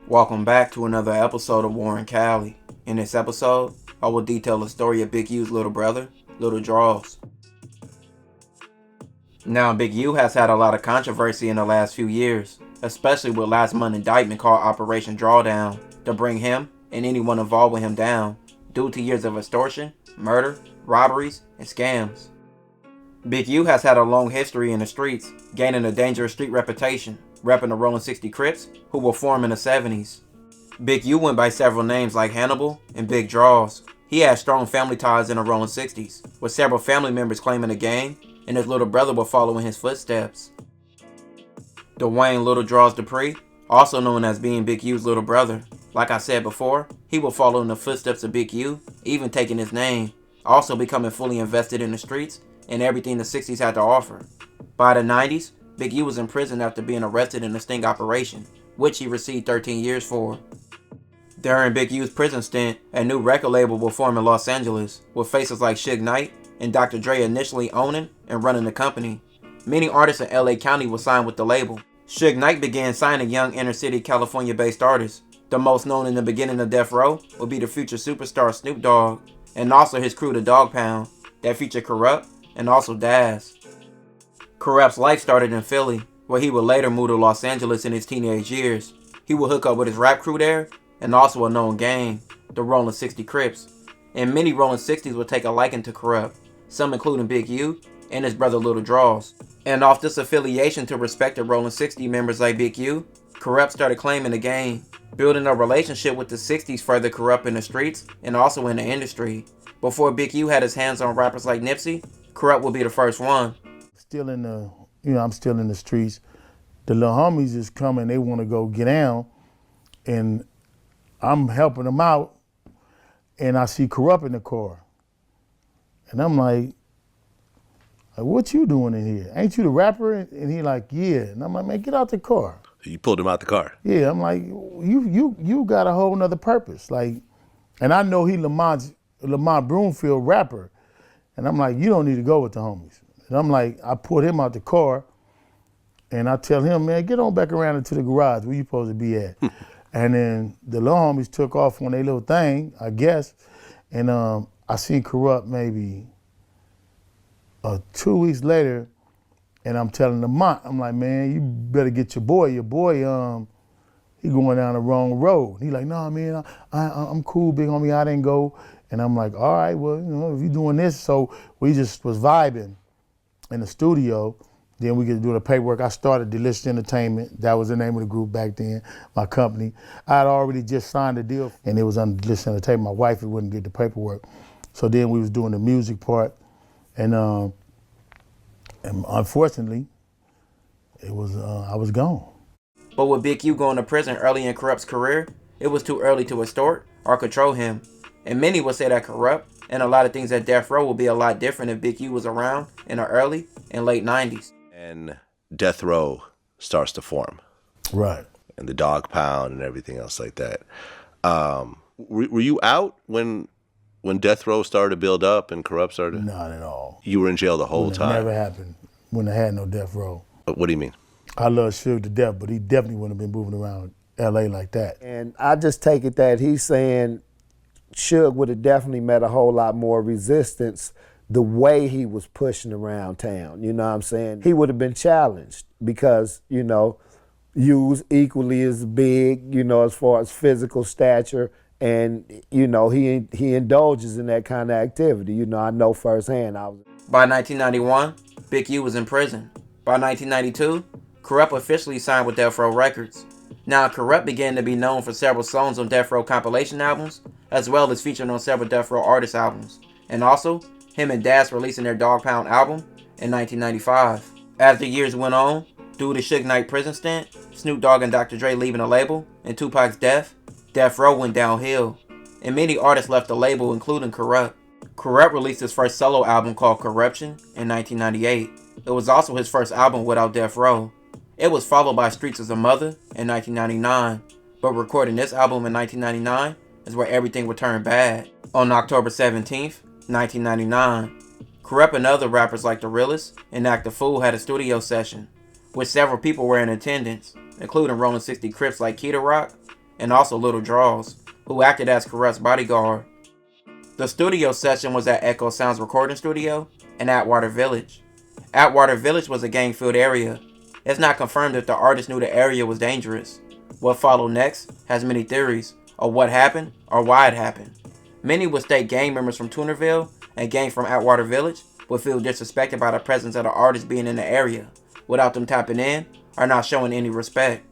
Welcome back to another episode of Warren Cali. In this episode, I will detail the story of Big U's little brother, Little Draws. Now, Big U has had a lot of controversy in the last few years, especially with last month's indictment called Operation Drawdown to bring him and anyone involved with him down, due to years of extortion, murder, robberies, and scams. Big U has had a long history in the streets, gaining a dangerous street reputation, repping the Rolling 60 Crips, who were formed in the 70s. Big U went by several names like Hannibal and Big Draws. He had strong family ties in the Rolling 60s, with several family members claiming the gang, and his little brother would follow in his footsteps. Dwayne Little Draws Dupree, also known as being Big U's little brother. Like I said before, he would follow in the footsteps of Big U, even taking his name, also becoming fully invested in the streets and everything the 60s had to offer. By the 90s, Big U was in prison after being arrested in a sting operation, which he received 13 years for. During Big U's prison stint, a new record label will form in Los Angeles, with faces like Suge Knight and Dr. Dre initially owning and running the company. Many artists in LA County will sign with the label. Suge Knight began signing young inner-city California-based artists. The most known in the beginning of Death Row will be the future superstar Snoop Dogg, and also his crew, the Dog Pound, that featured Kurupt and also Daz. Kurupt's life started in Philly, where he would later move to Los Angeles in his teenage years. He would hook up with his rap crew there, and also a known gang, the Rolling 60 Crips. And many Rolling 60s would take a liking to Kurupt, some including Big U and his brother Little Draws. And off this affiliation to respected Rolling 60 members like Big U, Kurupt started claiming the gang, building a relationship with the 60s further Kurupt in the streets and also in the industry. Before Big U had his hands on rappers like Nipsey, Kurupt would be the first one. I'm still in the streets. The little homies is coming, they want to go get down, and I'm helping them out, and I see Kurupt in the car. And I'm like, what you doing in here? Ain't you the rapper? And he like, yeah. And I'm like, man, get out the car. You pulled him out the car? Yeah, I'm like, you got a whole nother purpose. Like, and I know he Lamont Broomfield rapper. And I'm like, you don't need to go with the homies. And I'm like, I pulled him out the car, and I tell him, man, get on back around into the garage where you supposed to be at. And then the little homies took off on their little thing, I guess. And I seen Kurupt maybe 2 weeks later, and I'm telling Lamont, I'm like, man, you better get your boy. Your boy, he going down the wrong road. He like, nah, man, I'm cool, big homie, I didn't go. And I'm like, all right, well, if you doing this. So we just was vibing in the studio. Then we get doing the paperwork. I started Deadliest Entertainment. That was the name of the group back then, my company. I had already just signed a deal, and it was under Deadliest Entertainment. My wife wouldn't get the paperwork. So then we was doing the music part, and unfortunately, it was I was gone. But with Big U going to prison early in Kurupt's career, it was too early to extort or control him. And many would say that Kurupt and a lot of things at Death Row would be a lot different if Big U was around in the early and late 90s. And Death Row starts to form. Right. And the Dog Pound and everything else like that. Were you out when Death Row started to build up and Kurupt started? Not at all. You were in jail the whole time? It never happened when I had no Death Row. What do you mean? I love Suge to death, but he definitely wouldn't have been moving around LA like that. And I just take it that he's saying Suge would have definitely met a whole lot more resistance the way he was pushing around town, you know what I'm saying? He would have been challenged because, U's equally as big, as far as physical stature, and, he indulges in that kind of activity. I know firsthand. By 1991, Big U was in prison. By 1992, Kurupt officially signed with Death Row Records. Now, Kurupt began to be known for several songs on Death Row compilation albums, as well as featuring on several Death Row artist albums, and also him and Daz releasing their Dog Pound album in 1995. As the years went on, due to Suge Knight prison stint, Snoop Dogg and Dr. Dre leaving the label, and Tupac's death, Death Row went downhill, and many artists left the label, including Kurupt. Kurupt released his first solo album called Corruption in 1998. It was also his first album without Death Row. It was followed by Streets as a Mother in 1999, but recording this album in 1999 is where everything would turn bad. On October 17th, 1999, Kurupt and other rappers like The Realest and Act the Fool had a studio session, which several people were in attendance, including Rolling 60 Crips like Key Rock and also Little Draws, who acted as Kurupt's bodyguard. The studio session was at Echo Sound's recording studio in Atwater Village. Atwater Village was a gang-filled area. It's not confirmed if the artist knew the area was dangerous. What followed next has many theories of what happened or why it happened. Many would state gang members from Toonerville and gangs from Atwater Village would feel disrespected by the presence of the artist being in the area, without them tapping in or not showing any respect.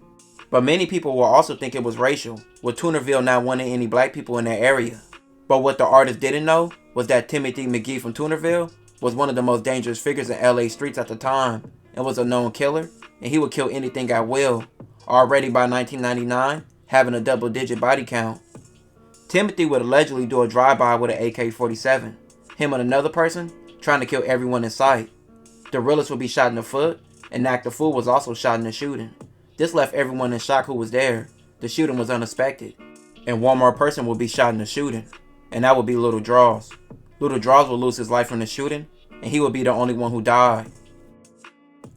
But many people will also think it was racial, with Toonerville not wanting any black people in their area. But what the artist didn't know was that Timothy McGee from Toonerville was one of the most dangerous figures in LA streets at the time, and was a known killer, and he would kill anything at will, already by 1999 having a double-digit body count. Timothy would allegedly do a drive-by with an AK-47, him and another person trying to kill everyone in sight. The realist would be shot in the foot, and the actor Fool was also shot in the shooting. This left everyone in shock who was there. The shooting was unexpected. And one more person would be shot in the shooting, and that would be Little Draws. Little Draws would lose his life from the shooting, and he would be the only one who died.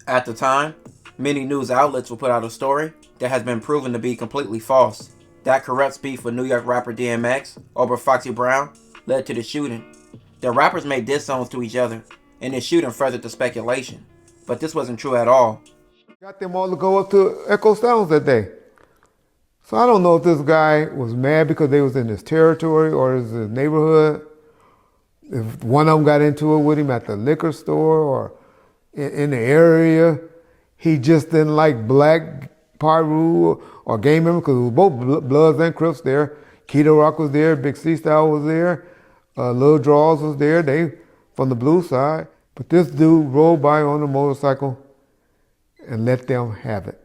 At the time, many news outlets will put out a story that has been proven to be completely false. That Kurupt's beef with New York rapper DMX over Foxy Brown led to the shooting. The rappers made diss songs to each other, and the shooting furthered the speculation. But this wasn't true at all. Got them all to go up to Echo Sounds that day. So I don't know if this guy was mad because they was in his territory or his neighborhood. If one of them got into it with him at the liquor store or in the area, he just didn't like Black Pyru or gang members because it was both Bloods and Crips there. Keto Rock was there, Big C Style was there, Lil Draws was there. They from the blue side. But this dude rolled by on a motorcycle and let them have it.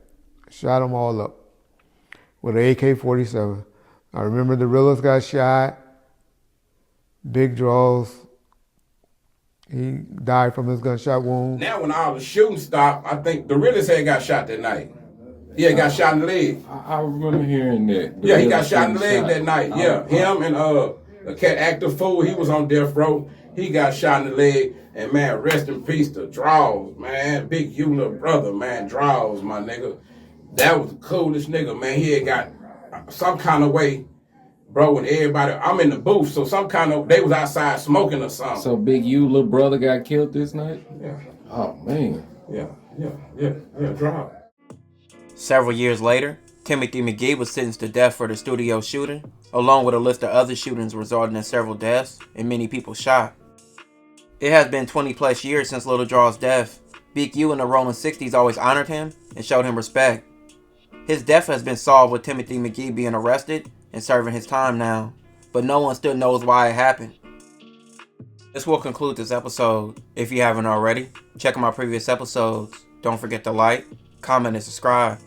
Shot them all up with an AK-47. I remember the realist got shot. Big Draws, he died from his gunshot wound. Now when all the shooting stopped, I think the realist had got shot that night. Yeah, he got shot in the leg. I remember hearing that. Yeah, he got shot in the leg that night. Yeah, him and the cat actor Fool, he was on death row. He got shot in the leg. And man, rest in peace to Draws, man. Big you little brother, man. Draws, my nigga. That was the coolest nigga, man. He had got some kind of way, bro, and everybody, I'm in the booth, so some kind of, they was outside smoking or something. So Big U, little brother, got killed this night? Yeah. Oh, man. Yeah, Draws. Several years later, Timothy McGee was sentenced to death for the studio shooting, along with a list of other shootings resulting in several deaths and many people shot. It has been 20 plus years since Little Draw's death. Big U and the Rolling 60s always honored him and showed him respect. His death has been solved with Timothy McGee being arrested and serving his time now, but no one still knows why it happened. This will conclude this episode. If you haven't already, check out my previous episodes. Don't forget to like, comment, and subscribe.